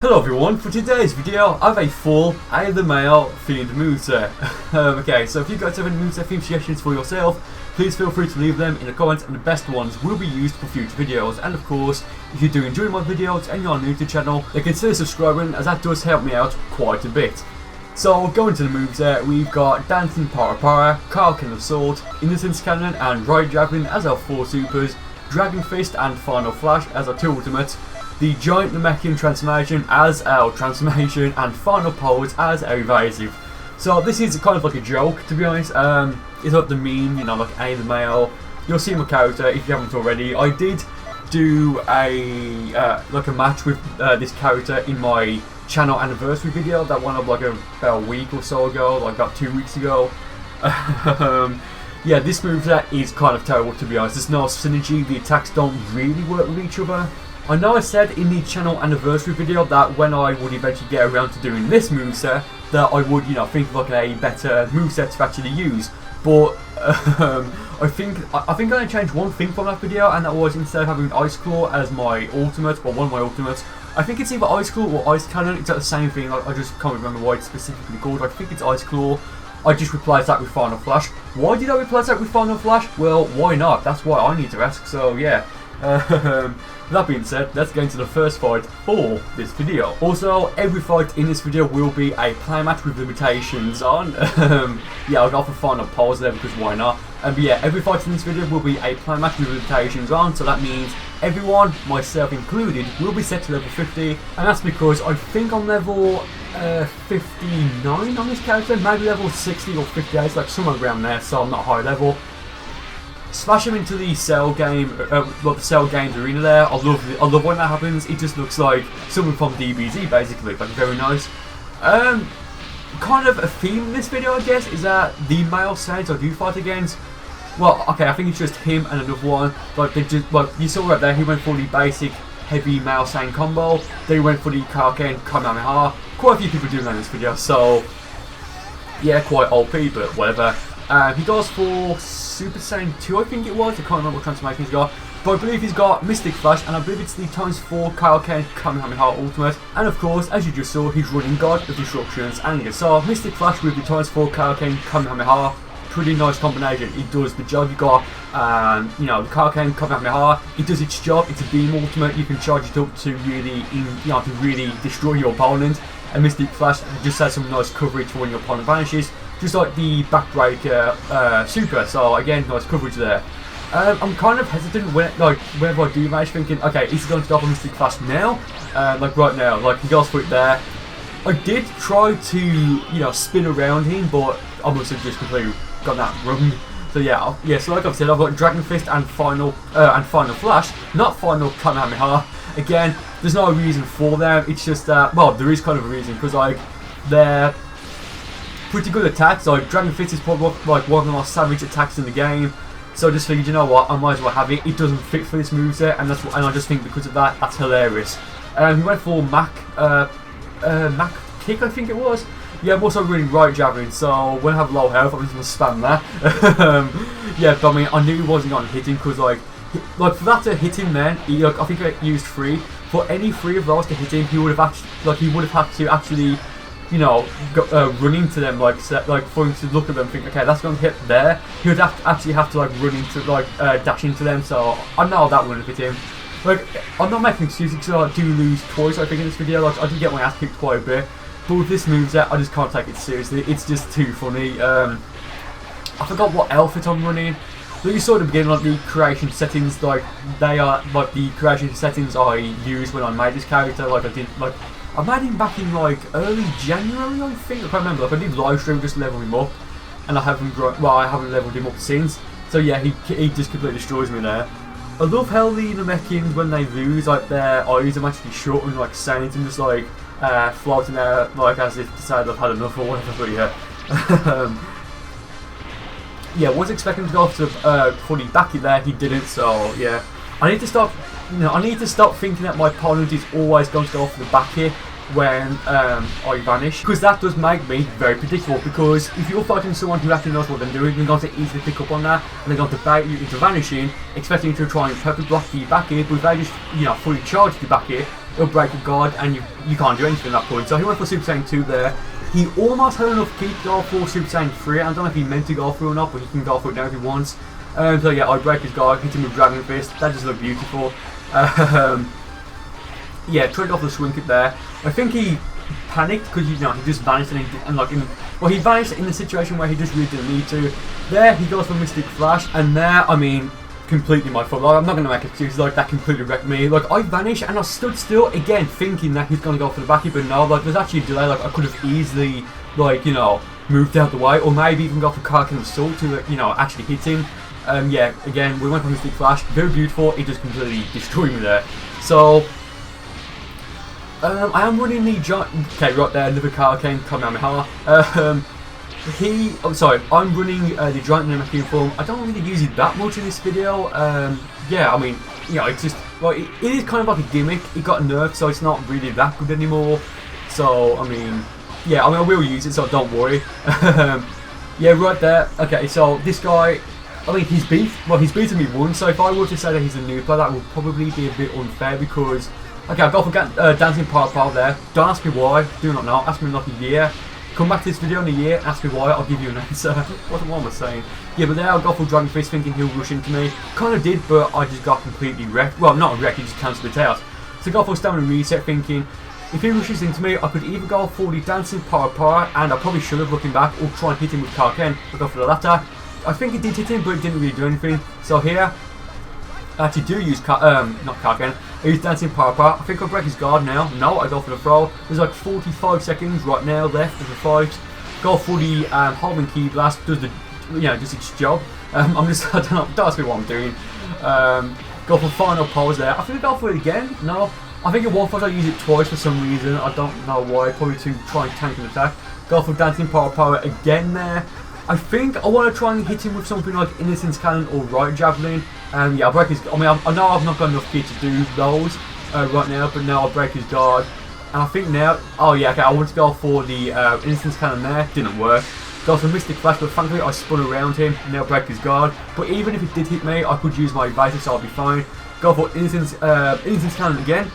Hello everyone, for today's video I have a full ayy lmao themed moveset. Okay, so if you guys have any moveset theme suggestions for yourself, please feel free to leave them in the comments and the best ones will be used for future videos. And of course, if you do enjoy my videos and you are new to the channel, then consider subscribing as that does help me out quite a bit. So going to the moveset, we've got Dancing Para, Kaioken of Sword, Innocence Cannon and Right Javelin as our 4 supers, Dragon Fist and Final Flash as our 2 ultimates, the Giant Namekian transformation as our transformation, and Final Pose as our evasive. So this is kind of like a joke, to be honest. It's like the meme, you know, like ayy lmao. You'll see my character if you haven't already. I did do a like a match with this character in my channel anniversary video that went up like about a week or so ago, like about 2 weeks ago. Yeah, this moveset is kind of terrible, to be honest. There's no synergy. The attacks don't really work with each other. I know I said in the channel anniversary video that when I would eventually get around to doing this moveset, that I would, you know, think of like a better moveset to actually use. But I think I only changed one thing from that video, and that was instead of having Ice Claw as my ultimate, or one of my ultimates, I think it's either Ice Claw or Ice Cannon. It's the same thing. I just can't remember what it's specifically called. I think it's Ice Claw. I just replaced that with Final Flash. Why did I replace that with Final Flash? Well, why not? That's what I need to ask. So yeah. That being said, let's get into the first fight for this video. Also, every fight in this video will be a play match with limitations on. Yeah, I'll go for Final Pause there because why not? But yeah, every fight in this video will be a play match with limitations on, so that means everyone, myself included, will be set to level 50, and that's because I think I'm level 59 on this character, maybe level 60 or 58, like somewhere around there, so I'm not high level. Smash him into the Cell game, well, the Cell Games arena there. I love when that happens. It just looks like someone from DBZ, basically, like very nice. Kind of a theme in this video, I guess, is that the male saints I do fight against. Well, okay, I think it's just him and another one. Like they just, like you saw right there, he went for the basic heavy male saint combo. They went for the Kaioken Kamehameha. Quite a few people doing that in this video, so yeah, quite OP, but whatever. He goes for Super Saiyan 2, I think it was. I can't remember what transformation he's got. But I believe he's got Mystic Flash, and I believe it's the ×4 Kaioken Kamehameha Ultimate. And of course, as you just saw, he's running God of Disruptions Anger. So Mystic Flash with the ×4 Kaioken Kamehameha, pretty nice combination. It does the job. You got, you know, the Kaioken Kamehameha. It does its job. It's a beam ultimate. You can charge it up to really, to really destroy your opponent. And Mystic Flash just has some nice coverage for when your opponent vanishes. Just like the Backbreaker super, so again, nice coverage there. I'm kind of hesitant whenever I do match, thinking, okay, is he going to go for Mystic Flash now? Like right now, like he goes for it there. I did try to, you know, spin around him, but I must have just completely got that wrong. So yeah, so like I've said, I've got Dragon Fist and Final Flash, not Final Kamehameha. Again, there's no reason for them. It's just that, well, there is kind of a reason, because like they're pretty good attacks. Like Dragon Fist is probably like one of the most savage attacks in the game. So I just figured, you know what, I might as well have it. It doesn't fit for this moveset, and I just think because of that, that's hilarious. We went for Mac Kick, I think it was. Yeah, I'm also running Right Javelin, so when I have low health, I'm just gonna spam that. Yeah, but I mean, I knew he wasn't gonna hit him because like for that to hit him, then I think I used 3. For any 3 of those to hit him, he would have had to actually, you know, run into them, like for him to look at them and think, okay, that's going to hit there. He would actually have to like run into, like dash into them. So I know that wouldn't fit him. Like, I'm not making excuses because I do lose twice, I think, in this video. Like, I did get my ass kicked quite a bit, but with this moveset, I just can't take it seriously. It's just too funny. I forgot what outfit I'm running. But you saw at the beginning, like the creation settings, like they are like the creation settings I used when I made this character. Like I made him back in like early January, I think. I can't remember. Like I did live stream just level him up, and I haven't leveled him up since. So yeah, he just completely destroys me there. I love how the Namekians, when they lose, like their eyes are actually shut and like saints and just like floating there, like as if to say they've had enough or whatever. But yeah. Yeah, was expecting to go for fully back in there. He didn't. So yeah, I need to stop. You know, I need to stop thinking that my opponent is always going to go for the back here when I vanish, because that does make me very predictable. Because if you're fighting someone who actually knows what they're doing, they're going to easily pick up on that, and they're going to bait you into vanishing, expecting you to try and perfect block the back here. But if they just, you know, fully charge the back here, it'll break a guard, and you can't do anything at that point. So he went for Super Saiyan 2 there. He almost had enough ki to go for Super Saiyan 3. I don't know if he meant to go through or not, but he can go for it now if he wants. So yeah, I break his guard, hit him with Dragon Fist. That just looked beautiful. Yeah, tried off the swing kick there. I think he panicked because, you know, he just vanished well, he vanished in the situation where he just really didn't need to. There, he goes for Mystic Flash, and there, I mean, completely my fault. Like, I'm not going to make excuses, like, that completely wrecked me. Like, I vanished, and I stood still, again, thinking that he's going to go for the back, but no, like, there's actually a delay. Like, I could have easily, like, you know, moved out the way, or maybe even go for Karkin Assault to, you know, actually hit him. Yeah, again, we went for Mystic Flash, very beautiful. It just completely destroyed me there. So, I am running the giant. Okay, right there, another Karkin Kamehameha. I'm running the giant Namekian form. I don't really use it that much in this video. Yeah, I mean, you know, it's just, well, it is kind of like a gimmick. It got nerfed, so it's not really that good anymore. So, I mean, yeah, I will use it, so don't worry. Yeah, right there. Okay, so this guy, I mean, he's beaten me once. So if I were to say that he's a new player, that would probably be a bit unfair because. Okay, I'll go for Dancing Pile there. Don't ask me why, do not know. Ask me in like a year. Come back to this video in a year, ask me why, I'll give you an answer. What am I saying? Yeah, but there I'll go for Dragon Fist thinking he'll rush into me. Kind of did, but I just got completely wrecked. Well, not wrecked, he just cancelled the tails. So go for Stamina Reset thinking, if he rushes into me, I could either go for the Dancing Power, and I probably should have looking back, or try and hit him with Karkin. I'll go for the latter. I think it did hit him, but it didn't really do anything. So here, I actually do use not Karkin. I use Dancing Power. I think I'll break his guard now. No, I go for the throw. There's like 45 seconds right now left of the fight. Go for the Holding Key Blast. Does the, you know, just its job. I'm just, I don't know. Don't ask me what I'm doing. Go for final pose there. I think I go for it again. No, I think at one point I use it twice for some reason. I don't know why. Probably to try and tank an attack. Go for Dancing Power again there. I think I want to try and hit him with something like Innocence Cannon or Right Javelin. Yeah, I'll break his. I mean, I know I've not got enough ki to do those right now, but now I'll break his guard. And I think now, oh yeah, okay, I want to go for the Innocence Cannon there. Didn't work. Go for Mystic Flash, but thankfully I spun around him. And now break his guard. But even if it did hit me, I could use my evasive, so I'll be fine. Go for Innocence Cannon again.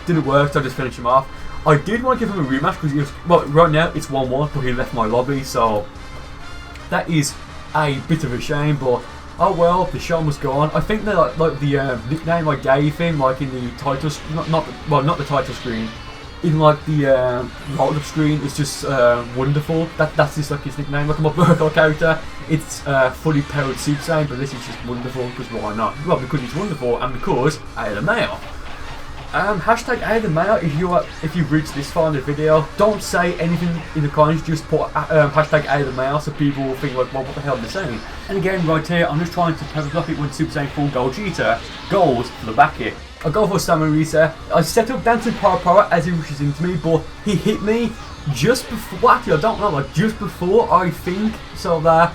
Didn't work, so I just finished him off. I did want to give him a rematch because he was, well, right now it's 1-1, but he left my lobby, so. That is a bit of a shame, but oh well, the show must go on. I think that like the nickname I gave him, like in the title, not the title screen, in like the roll-up screen, is just wonderful. That's just like his nickname. Like my Burcol character, it's fully powered Super Saiyan, but this is just wonderful because why not? Well, because it's wonderful and because ayy lmao. Hashtag ayy lmao if you've reached this far in the video. Don't say anything in the comments, just put hashtag ayy lmao so people will think like, well, what the hell are they saying? And again, right here, I'm just trying to power block it with Super Saiyan Full Gold Cheetah goes for the back hit. I go for Stamina Reset. I set up Dancing Power as he rushes into me, but he hit me just before, well, actually I don't know, like just before I think, so that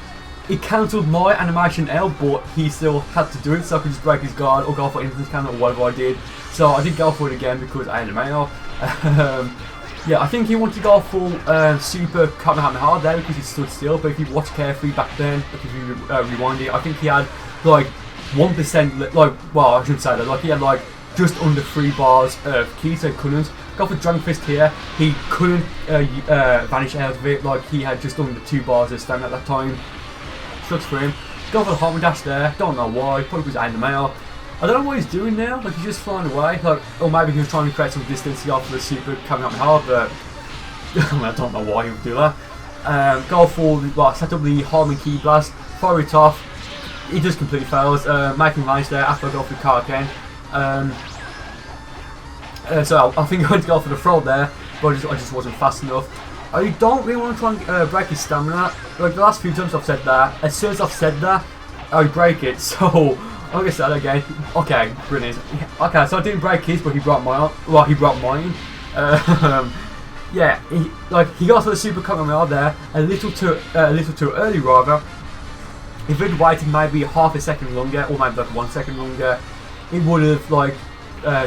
it cancelled my animation L, but he still had to do it, so I could just break his guard or go for Innocence Cannon or whatever I did. So I did go for it again because ayy lmao. Yeah, I think he wanted to go full Super Kamehameha there because he stood still, but if you watch carefully back then, if you rewind it, I think he had like 1%, like, well, I shouldn't say that, like he had like just under 3 bars of ki, so he couldn't. Go for Dragon Fist here, he couldn't vanish out of it, like he had just under 2 bars of stamina at that time. Sucks for him. Go for the Homing Dash there, don't know why, probably because ayy lmao. I don't know what he's doing now, like he's just flying away, like, or maybe he was trying to create some distance to go for the Super Kamehameha, but I mean, I don't know why he would do that. Go for, well, set up the Harmon Key Blast, fire it off, he just completely fails, making vanish there after I go for the Karkin. So I think I went to go for the throw there, but I just wasn't fast enough. I don't really want to try and break his stamina, like the last few times I've said that, as soon as I've said that, I break it, so. Like I said again, okay, brilliant. Okay, so I didn't break his, but he broke mine. Well, he broke mine. Yeah, he got for the Super Kamehameha there a little too early rather. If he'd waited maybe half a second longer, or maybe like 1 second longer, it would have like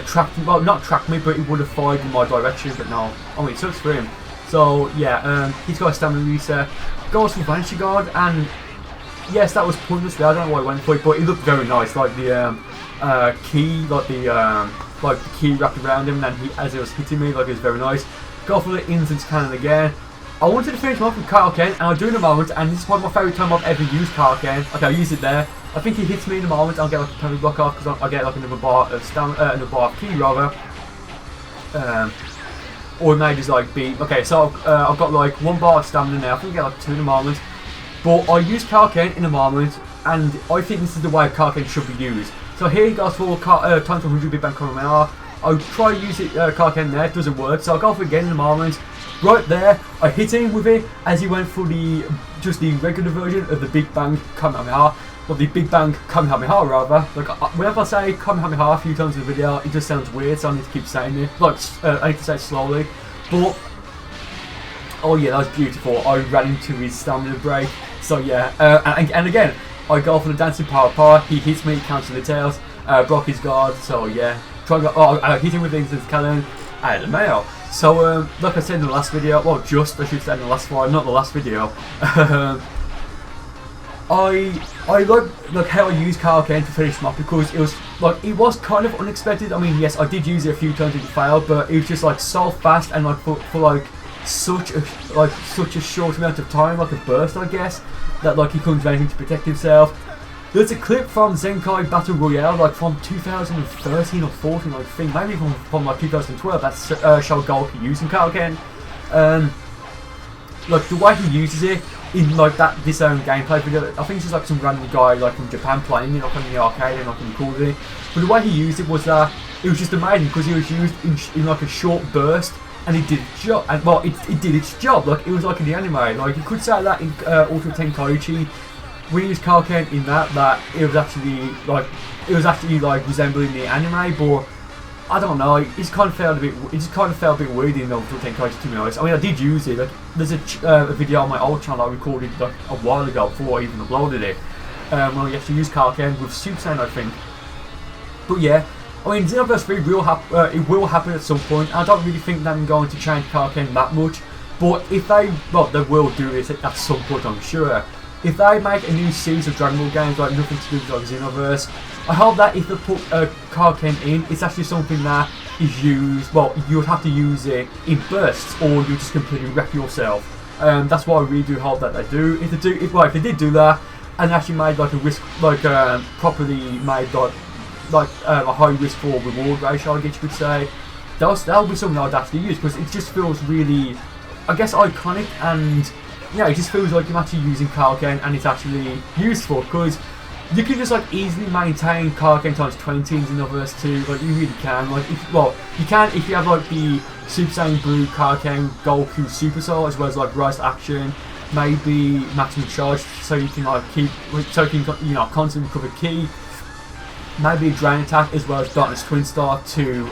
tracked me. Well, not tracked me, but it would have fired in my direction. But no, I mean, it sucks for him. So yeah, he's got a Stamina Reset, goes for Vanishing Guard, and yes, that was pointless there. I don't know why I went for it, but it looked very nice. Like the key, like the key wrapped around him, and then as it was hitting me, like it was very nice. Go for the instant cannon again. I wanted to finish him off with Kaioken, and I'll do it in a moment, and this is probably my favourite time I've ever used Kaioken. Okay, I'll use it there. I think he hits me in a moment, I'll get like a perfect block off, because I'll get like another bar of another bar of key rather. Or it may just like be, okay, so I've got like 1 bar of stamina now, I think I get like 2 in a moment. But I use Kaioken in a moment, and I think this is the way Kaioken should be used. So here he goes for times 100 Big Bang Kamehameha. I'll try to use it, Kaioken there, it doesn't work, so I'll go for it again in a moment. Right there, I hit him with it as he went for just the regular version of the Big Bang Kamehameha, or the Big Bang Kamehameha rather. Like whenever I say Kamehameha a few times in the video, it just sounds weird, so I need to keep saying it. Like I need to say it slowly. But oh yeah, that was beautiful. I ran into his stamina break. So yeah, and again, I go for the dancing power. He hits me, cancels the tails, broke his guard. So yeah, I hit him with the instant cannon. Ayy lmao. So, like I said in the last video, well, I should say in the last one, not the last video. I like how I used Kaioken to finish him off, because it was kind of unexpected. I mean, yes, I did use it a few times and it failed, but it was just like so fast and like for like such a short amount of time, like a burst, I guess, that like he couldn't do anything to protect himself. There's a clip from Zenkai Battle Royale, like from 2013 or 14, I think, maybe from like 2012, that's showed Goku using Kaioken. Like the way he uses it in like this own gameplay video, I think it's just like some random guy like from Japan playing it, like on the arcade and like in the cool thing. But the way he used it was that it was just amazing, because it was used in like a short burst, and it did its job. And well, it did its job. Like it was like in the anime. Like you could say that in Ultimate Tenkaichi. We used Kaioken in that it was actually like resembling the anime, but I don't know. It just kind of felt a bit weird in Ultimate Tenkaichi, to be honest. I mean, I did use it. Like, there's a video on my old channel I recorded like a while ago before I even uploaded it. When I actually used Kaioken with Super Saiyan, I think. But yeah, I mean, Xenoverse 3 it will happen at some point. I don't really think they're going to change Kaioken that much, but if they will do this at some point, I'm sure. If they make a new series of Dragon Ball games, like nothing to do with like Xenoverse, I hope that if they put Kaioken in, it's actually something that is used. Well, you would have to use it in bursts, or you just completely wreck yourself. That's what I really do hope that they do. If they did do that, and actually made like a risk, properly made like a high risk for reward ratio, I guess you could say, that'll be something I'd actually use, because it just feels really, I guess, iconic, and yeah, it just feels like you're actually using Kaioken and it's actually useful, because you can just like easily maintain Kaioken times 20 in Xenoverse 2, like you really can. Like you can if you have like the Super Saiyan Blue Kaioken Goku Super Soul, as well as like Rise to Action, maybe maximum charge, so you can like constantly recover ki, maybe a Drain Attack, as well as Darkness Twin Star to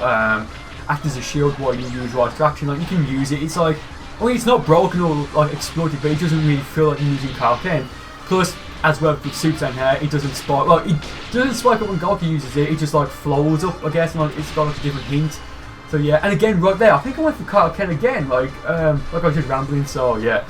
act as a shield while you use Rise to Action. Like you can use it. It's like, I mean, it's not broken or like exploited, but it doesn't really feel like you're using Kaioken. Plus, as well with Super Saiyan here, it doesn't spike. Like it doesn't spike up when Goku uses it. It just like flows up, I guess, and like, it's got like a different hint. So yeah, and again right there, I think I went for Kaioken again. Like I was just rambling. So yeah,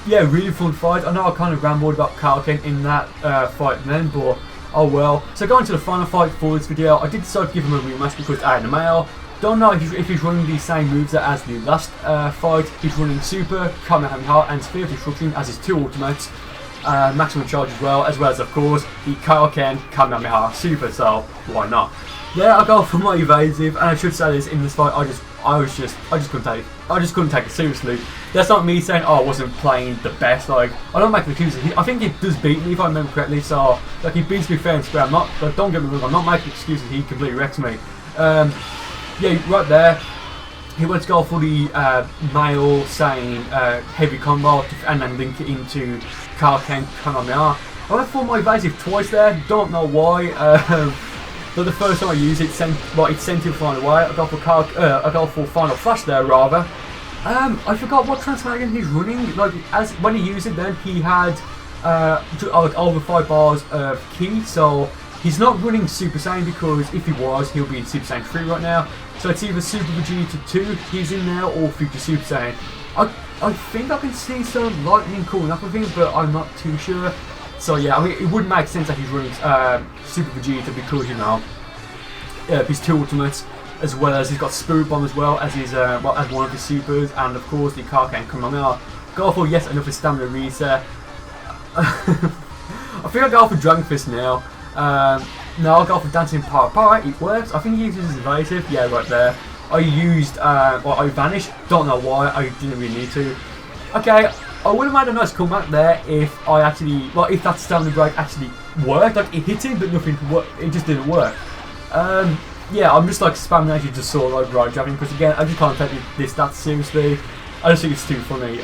yeah, really fun fight. I know I kind of rambled about Kaioken in that fight then, but oh well. So going to the final fight for this video, I did decide to give him a rematch because ayy lmao. Don't know if he's running the same moves as the last fight. He's running Super, Kamehameha, and Sphere of Destruction as his 2 ultimates. Maximum charge as well as of course the Kaioken Kamehameha Super, so why not? Yeah, I'll go for my evasive, and I should say this, in this fight I just couldn't take it seriously. That's not me saying, oh, I wasn't playing the best. Like, I don't make excuses. I think he does beat me if I remember correctly, so like he beats me fair and square. Like, don't get me wrong, I'm not making excuses, he completely wrecks me. Yeah, right there, he went to go for the male saying heavy combo and then link it into Kaioken Kamehameha. I went for my evasive twice there, don't know why. But the first time I used it, it sent him flying away. I go for Final Flash there rather. I forgot what transformation he's running. Like when he used it, then he had over 5 bars of ki, so he's not running Super Saiyan, because if he was, he'll be in Super Saiyan 3 right now. So it's either Super Vegeta 2 he's in there, or Future Super Saiyan. I think I can see some lightning coming up with him, but I'm not too sure. So yeah, I mean, it would make sense that he's running Super Vegeta because, you know, his two ultimates, as well as he's got Spirit Bomb as well as his as one of his supers, and of course the Kaken Kamehameha. Go for yes, another stamina reset. I think I'll go for Dragon Fist now. No, I'll go for Dancing Power. It works. I think he uses his evasive. Yeah, right there. I used, I vanished. Don't know why. I didn't really need to. Okay, I would have made a nice comeback there if I actually, like, if that stamina break actually worked. Like, it hit him, but nothing worked. It just didn't work. Yeah, I'm just like spamming actually just sort of like right jabbing because again, I just can't take this that seriously. I just think it's too funny.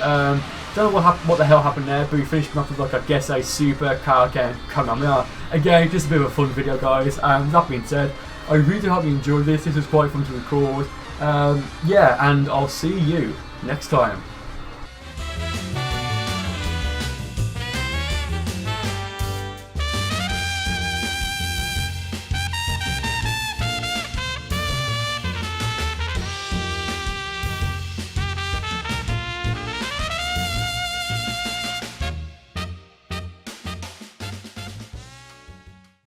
Don't know what the hell happened there, but we finished him off with like, I guess, a super Kaken Kamehameha. Again, just a bit of a fun video, guys. That being said, I really hope you enjoyed this. This was quite fun to record. Yeah, and I'll see you next time.